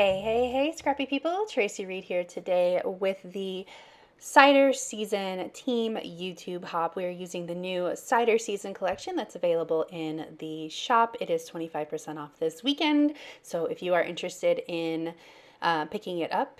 Hey, scrappy people. Traci Reed here today with the Cider Season Team YouTube hop. We are using the new Cider Season Collection that's available in the shop. It is 25% off this weekend, so if you are interested in picking it up,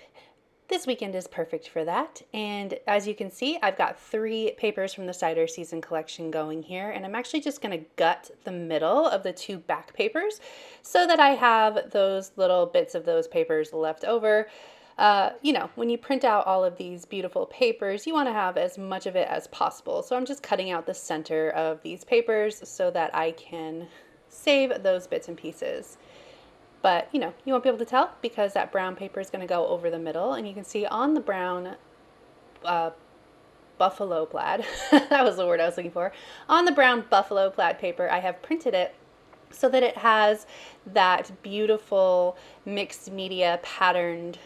this weekend is perfect for that. And as you can see, I've got 3 papers from the Cider Season Collection going here, and I'm actually just going to gut the middle of the 2 back papers so that I have those little bits of those papers left over. When you print out all of these beautiful papers, you want to have as much of it as possible. So I'm just cutting out the center of these papers so that I can save those bits and pieces. But, you won't be able to tell because that brown paper is going to go over the middle. And you can see on the brown buffalo plaid, that was the word I was looking for. On the brown buffalo plaid paper, I have printed it so that it has that beautiful mixed media patterned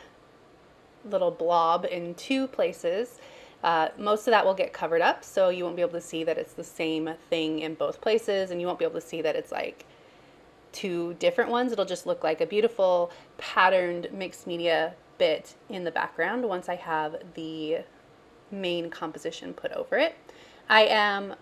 little blob in 2 places. Most of that will get covered up, so you won't be able to see that it's the same thing in both places, and you won't be able to see that it's like 2 different ones. It'll just look like a beautiful patterned mixed media bit in the background once I have the main composition put over it. I am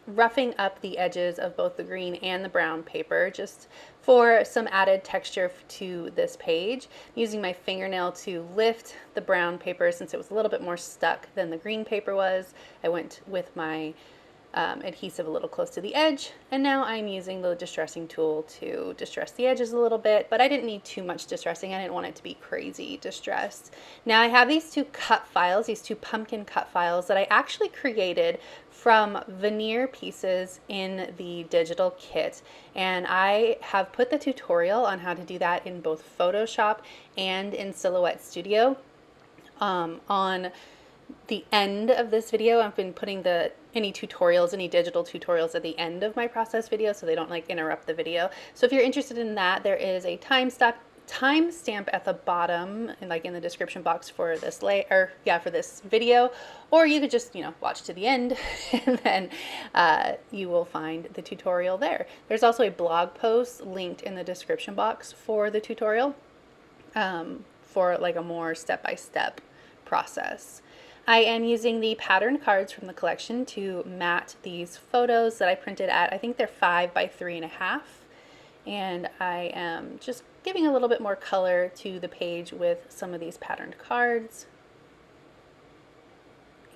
roughing up the edges of both the green and the brown paper just for some added texture to this page. I'm using my fingernail to lift the brown paper since it was a little bit more stuck than the green paper was. I went with my adhesive a little close to the edge, and now I'm using the distressing tool to distress the edges a little bit, but I didn't need too much distressing. I didn't want it to be crazy distressed. Now I have these 2 cut files, these 2 pumpkin cut files that I actually created from veneer pieces in the digital kit, and I have put the tutorial on how to do that in both Photoshop and in Silhouette Studio on the end of this video. I've been putting any digital tutorials at the end of my process video so they don't like interrupt the video. So if you're interested in that, there is a timestamp at the bottom and like in the description box for this for this video, or you could just watch to the end and then you will find the tutorial there. There's also a blog post linked in the description box for the tutorial for like a more step-by-step process. I am using the pattern cards from the collection to mat these photos that I printed at, I think they're 5 by 3.5, and I am just giving a little bit more color to the page with some of these patterned cards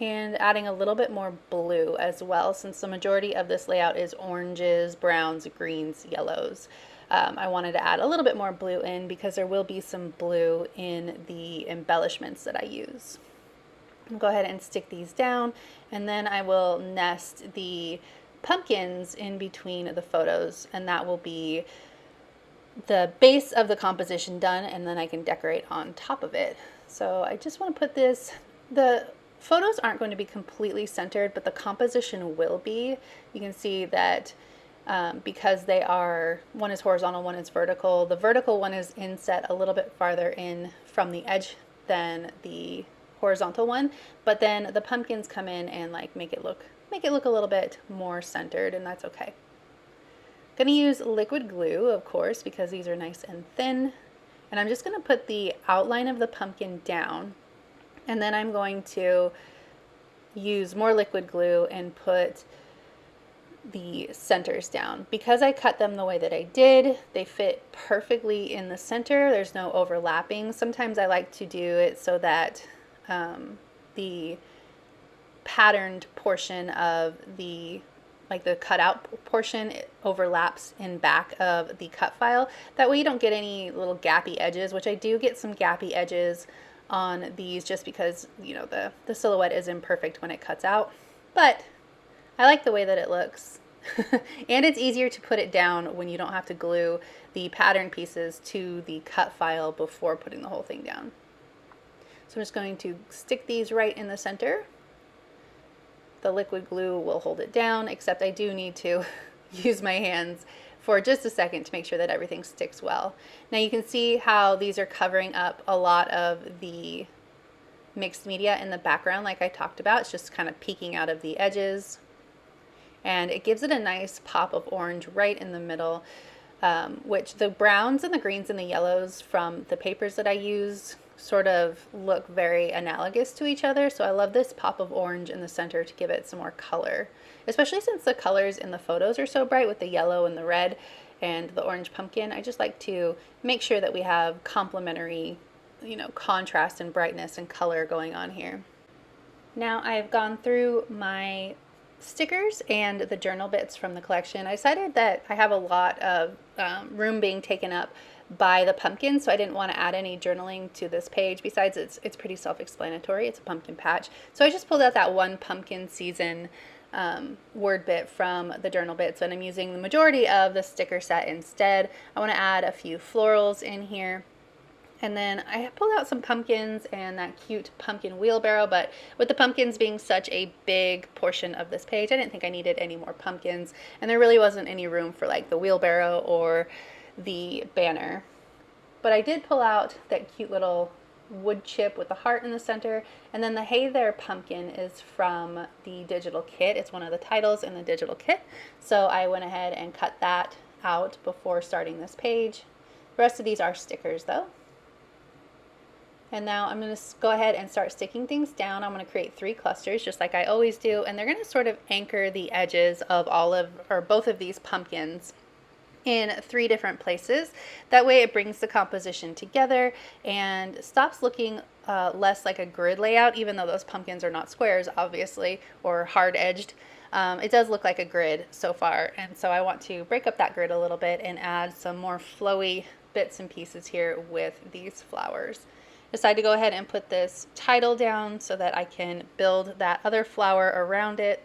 and adding a little bit more blue as well, since the majority of this layout is oranges, browns, greens, yellows. I wanted to add a little bit more blue in because there will be some blue in the embellishments that I use. I'll go ahead and stick these down, and then I will nest the pumpkins in between the photos, and that will be the base of the composition done, and then I can decorate on top of it. So I just want to put this, the photos aren't going to be completely centered, but the composition will be. You can see that because they are, one is horizontal, one is vertical. The vertical one is inset a little bit farther in from the edge than the horizontal one, but then the pumpkins come in and like make it look a little bit more centered, and that's okay. Gonna use liquid glue, of course, because these are nice and thin, and I'm just gonna put the outline of the pumpkin down, and then I'm going to use more liquid glue and put the centers down. Because I cut them the way that I did, they fit perfectly in the center. There's no overlapping. Sometimes I like to do it so that the patterned portion of the cutout portion overlaps in back of the cut file. That way you don't get any little gappy edges, which I do get some gappy edges on these just because the silhouette is imperfect when it cuts out, but I like the way that it looks. And it's easier to put it down when you don't have to glue the pattern pieces to the cut file before putting the whole thing down. So I'm just going to stick these right in the center. The liquid glue will hold it down, except I do need to use my hands for just a second to make sure that everything sticks well. Now you can see how these are covering up a lot of the mixed media in the background like I talked about. It's just kind of peeking out of the edges, and it gives it a nice pop of orange right in the middle. which the browns and the greens and the yellows from the papers that I use sort of look very analogous to each other. So I love this pop of orange in the center to give it some more color, especially since the colors in the photos are so bright with the yellow and the red and the orange pumpkin. I just like to make sure that we have complementary, contrast and brightness and color going on here. Now I've gone through my stickers and the journal bits from the collection. I decided that I have a lot of room being taken up by the pumpkin, so I didn't want to add any journaling to this page. Besides, it's pretty self-explanatory. It's a pumpkin patch. So I just pulled out that one pumpkin season word bit from the journal bits, and I'm using the majority of the sticker set instead. I want to add a few florals in here. And then I pulled out some pumpkins and that cute pumpkin wheelbarrow, but with the pumpkins being such a big portion of this page, I didn't think I needed any more pumpkins, and there really wasn't any room for like the wheelbarrow or the banner. But I did pull out that cute little wood chip with the heart in the center, and then the Hey There pumpkin is from the digital kit. It's one of the titles in the digital kit, so I went ahead and cut that out before starting this page. The rest of these are stickers though. And now I'm going to go ahead and start sticking things down. I'm going to create 3 clusters just like I always do, and they're going to sort of anchor the edges of both of these pumpkins in 3 different places. That way it brings the composition together and stops looking less like a grid layout, even though those pumpkins are not squares obviously or hard edged. It does look like a grid so far, and so I want to break up that grid a little bit and add some more flowy bits and pieces here with these flowers. Decided to go ahead and put this title down so that I can build that other flower around it.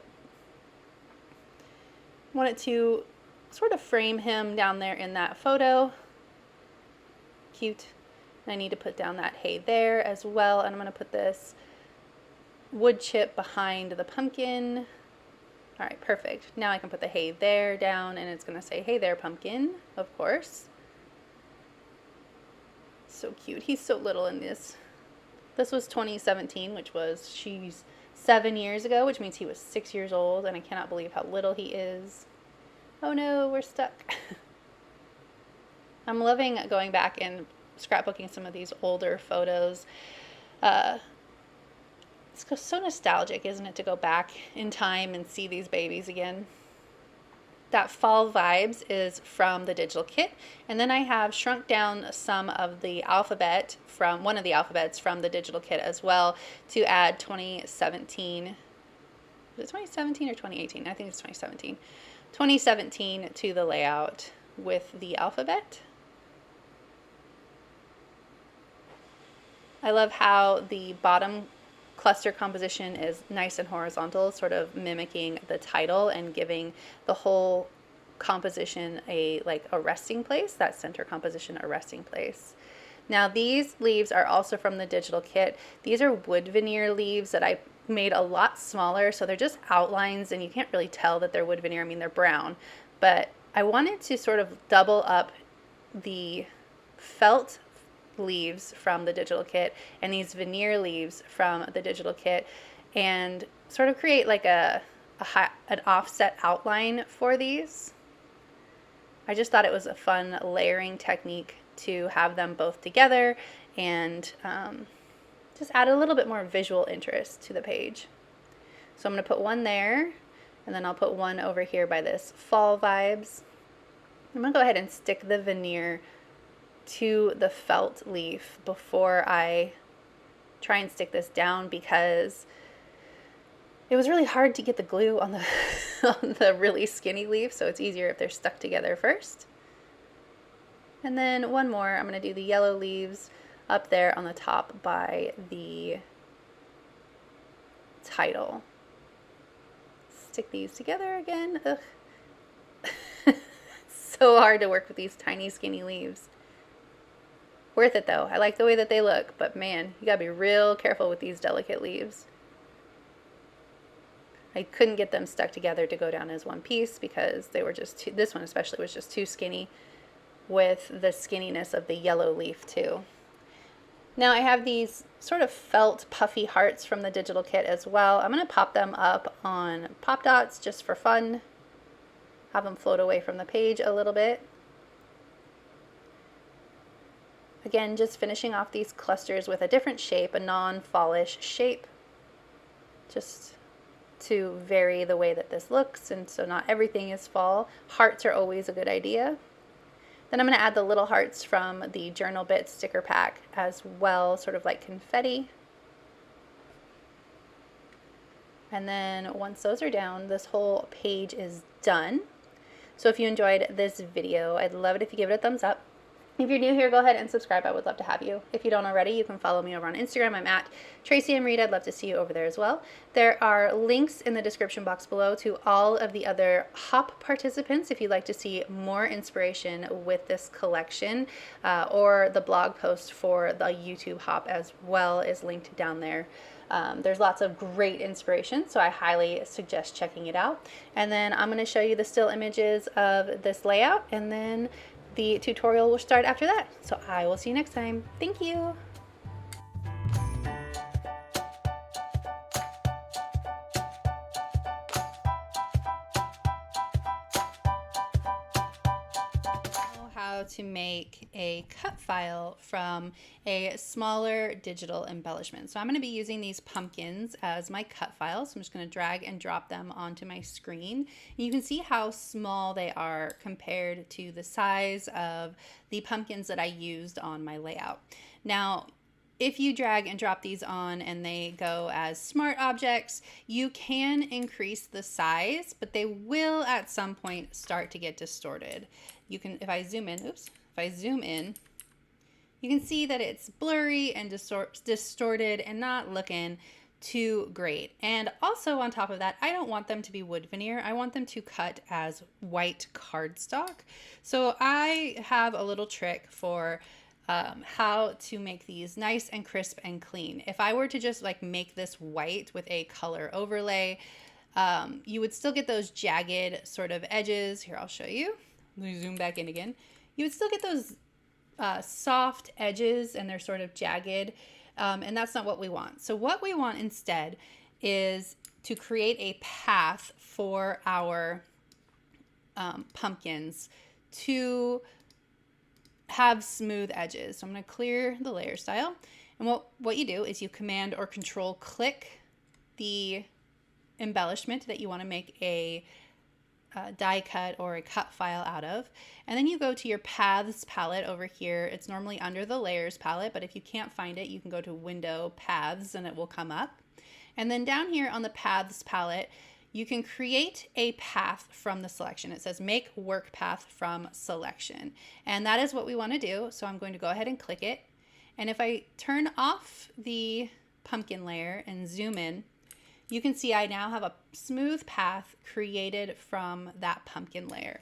Wanted to sort of frame him down there in that photo. Cute. And I need to put down that Hey There as well, and I'm going to put this wood chip behind the pumpkin. All right, perfect. Now I can put the Hey There down, and it's going to say Hey There pumpkin, of course. So cute. He's so little in this. This was 2017, she's 7 years ago, which means he was 6 years old, and I cannot believe how little he is. Oh no, we're stuck. I'm loving going back and scrapbooking some of these older photos. It's so nostalgic, isn't it, to go back in time and see these babies again. That Fall Vibes is from the digital kit, and then I have shrunk down some of the alphabet from one of the alphabets from the digital kit as well to add 2017. Was it 2017 or 2018? I think it's 2017. 2017 to the layout with the alphabet. I love how the bottom cluster composition is nice and horizontal, sort of mimicking the title and giving the whole composition a resting place, that center composition a resting place. Now these leaves are also from the digital kit. These are wood veneer leaves that I made a lot smaller, so they're just outlines and you can't really tell that they're wood veneer. I mean, they're brown, but I wanted to sort of double up the felt leaves from the digital kit and these veneer leaves from the digital kit and sort of create like an offset outline for these. I just thought it was a fun layering technique to have them both together and just add a little bit more visual interest to the page. So I'm going to put one there, and then I'll put one over here by this Fall Vibes. I'm going to go ahead and stick the veneer to the felt leaf before I try and stick this down, because it was really hard to get the glue on the on the really skinny leaf, so it's easier if they're stuck together first. And then one more, I'm going to do the yellow leaves up there on the top by the title. Stick these together again. Ugh. So hard to work with these tiny skinny leaves. Worth it though. I like the way that they look, but man, you gotta be real careful with these delicate leaves. I couldn't get them stuck together to go down as one piece because they were just too, this one especially was just too skinny with the skinniness of the yellow leaf too. Now I have these sort of felt puffy hearts from the digital kit as well. I'm going to pop them up on pop dots just for fun. Have them float away from the page a little bit. Again, just finishing off these clusters with a different shape, a non-fallish shape, just to vary the way that this looks, and so not everything is fall. Hearts are always a good idea. Then I'm going to add the little hearts from the Journal Bits sticker pack as well, sort of like confetti. And then once those are down, this whole page is done. So if you enjoyed this video, I'd love it if you give it a thumbs up. If you're new here, go ahead and subscribe. I would love to have you. If you don't already, you can follow me over on Instagram. I'm at Traci and Reed. I'd love to see you over there as well. There are links in the description box below to all of the other hop participants if you'd like to see more inspiration with this collection, or the blog post for the YouTube hop as well is linked down there. There's lots of great inspiration, so I highly suggest checking it out. And then I'm going to show you the still images of this layout, and then the tutorial will start after that. So I will see you next time. Thank you. How to make a cut file from a smaller digital embellishment. So I'm going to be using these pumpkins as my cut file. So I'm just going to drag and drop them onto my screen. And you can see how small they are compared to the size of the pumpkins that I used on my layout. Now, if you drag and drop these on and they go as smart objects, you can increase the size, but they will at some point start to get distorted. You can, if I zoom in, you can see that it's blurry and distorted and not looking too great. And also on top of that, I don't want them to be wood veneer. I want them to cut as white cardstock. So I have a little trick for how to make these nice and crisp and clean. If I were to just like make this white with a color overlay, you would still get those jagged sort of edges. Here, I'll show you. Let me zoom back in again. You would still get those soft edges, and they're sort of jagged, and that's not what we want. So what we want instead is to create a path for our pumpkins to have smooth edges. So I'm going to clear the layer style, and what you do is you Command or Control click the embellishment that you want to make a die cut or a cut file out of, and then you go to your paths palette over here. It's normally under the layers palette, but if you can't find it, you can go to Window, Paths, and it will come up. And then down here on the paths palette, you can create a path from the selection. It says make work path from selection, and that is what we want to do. So I'm going to go ahead and click it, and if I turn off the pumpkin layer and zoom in, you can see I now have a smooth path created from that pumpkin layer.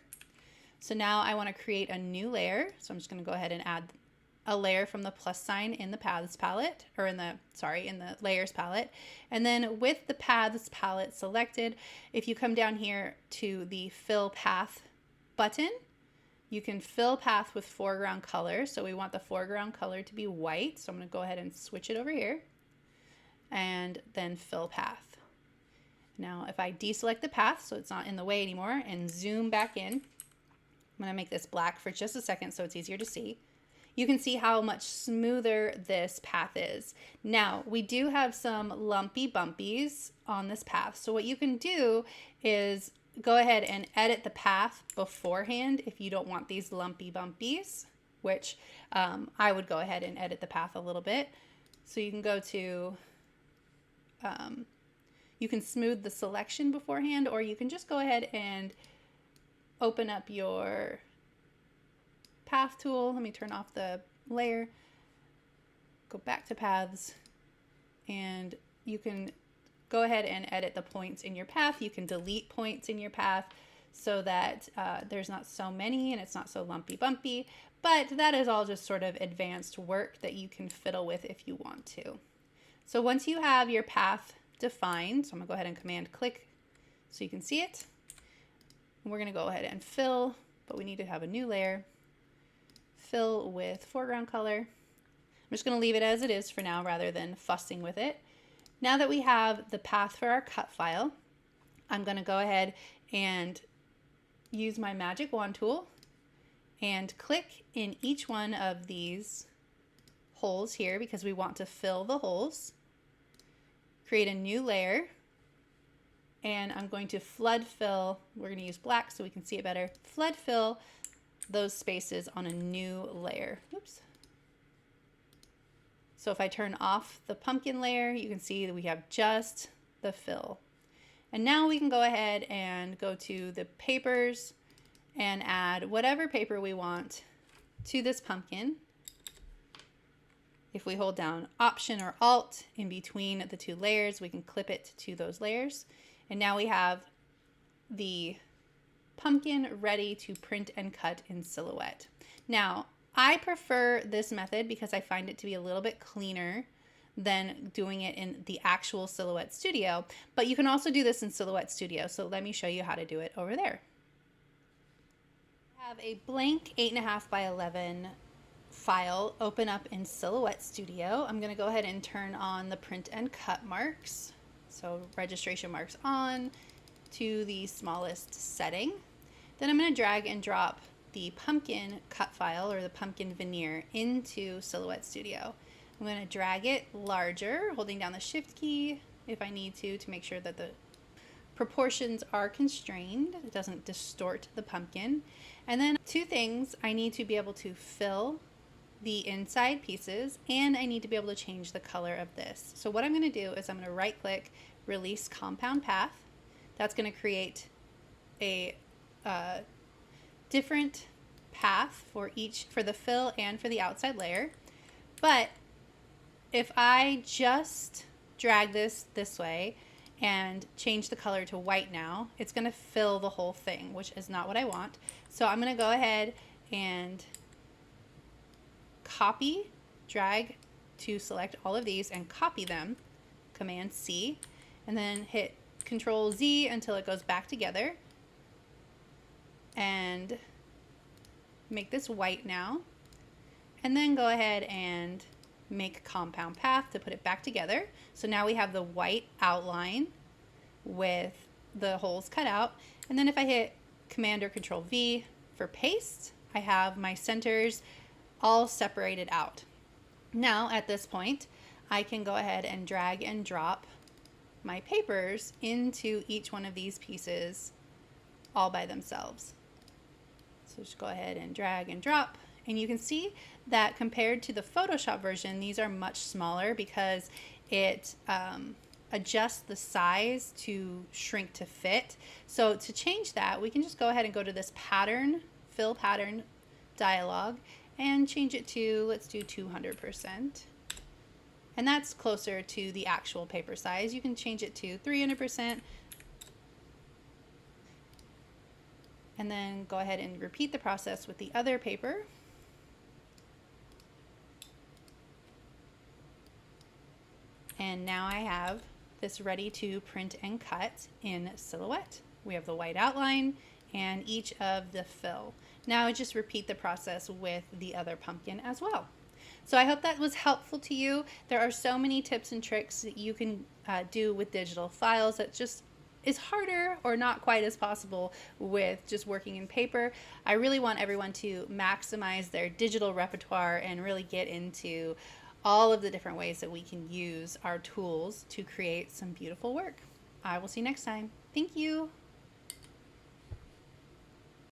So now I want to create a new layer. So I'm just going to go ahead and add a layer from the plus sign in the paths palette, or in the layers palette. And then with the paths palette selected, if you come down here to the fill path button, you can fill path with foreground color. So we want the foreground color to be white. So I'm going to go ahead and switch it over here, and then fill path. Now, if I deselect the path so it's not in the way anymore and zoom back in, I'm going to make this black for just a second so it's easier to see. You can see how much smoother this path is. Now, we do have some lumpy bumpies on this path. So what you can do is go ahead and edit the path beforehand if you don't want these lumpy bumpies, which I would go ahead and edit the path a little bit. So you can go to... you can smooth the selection beforehand, or you can just go ahead and open up your path tool. Let me turn off the layer, go back to paths, and you can go ahead and edit the points in your path. You can delete points in your path so that there's not so many and it's not so lumpy bumpy, but that is all just sort of advanced work that you can fiddle with if you want to. So once you have your path defined, so I'm gonna go ahead and Command click so you can see it. And we're gonna go ahead and fill, but we need to have a new layer. Fill with foreground color. I'm just gonna leave it as it is for now rather than fussing with it. Now that we have the path for our cut file, I'm gonna go ahead and use my magic wand tool and click in each one of these holes here because we want to fill the holes. Create a new layer, and I'm going to flood fill. We're going to use black so we can see it better. Flood fill those spaces on a new layer. Oops. So if I turn off the pumpkin layer, you can see that we have just the fill. And now we can go ahead and go to the papers and add whatever paper we want to this pumpkin. If we hold down Option or Alt in between the two layers, we can clip it to those layers. And now we have the pumpkin ready to print and cut in Silhouette. Now, I prefer this method because I find it to be a little bit cleaner than doing it in the actual Silhouette Studio, but you can also do this in Silhouette Studio. So let me show you how to do it over there. I have a blank 8.5 by 11 file open up in Silhouette Studio. I'm going to go ahead and turn on the print and cut marks. So registration marks on to the smallest setting. Then I'm going to drag and drop the pumpkin cut file or the pumpkin veneer into Silhouette Studio. I'm going to drag it larger, holding down the Shift key if I need to make sure that the proportions are constrained. It doesn't distort the pumpkin. And then two things, I need to be able to fill the inside pieces, and I need to be able to change the color of this. So what I'm going to do is I'm going to right click, release compound path. That's going to create a different path for the fill and for the outside layer. But if I just drag this way and change the color to white now, it's going to fill the whole thing, which is not what I want. So I'm going to go ahead and copy, drag to select all of these and copy them, Command C, and then hit Control Z until it goes back together. And make this white now, and then go ahead and make compound path to put it back together. So now we have the white outline with the holes cut out. And then if I hit Command or Control V for paste, I have my centers all separated out. Now at this point, I can go ahead and drag and drop my papers into each one of these pieces all by themselves. So just go ahead and drag and drop, and you can see that compared to the Photoshop version, these are much smaller because it adjusts the size to shrink to fit. So to change that, we can just go ahead and go to this pattern, fill pattern dialog, and change it to, let's do 200%. And that's closer to the actual paper size. You can change it to 300%. And then go ahead and repeat the process with the other paper. And now I have this ready to print and cut in Silhouette. We have the white outline and each of the fill. Now I just repeat the process with the other pumpkin as well. So I hope that was helpful to you. There are so many tips and tricks that you can do with digital files that just is harder or not quite as possible with just working in paper. I really want everyone to maximize their digital repertoire and really get into all of the different ways that we can use our tools to create some beautiful work. I will see you next time. Thank you.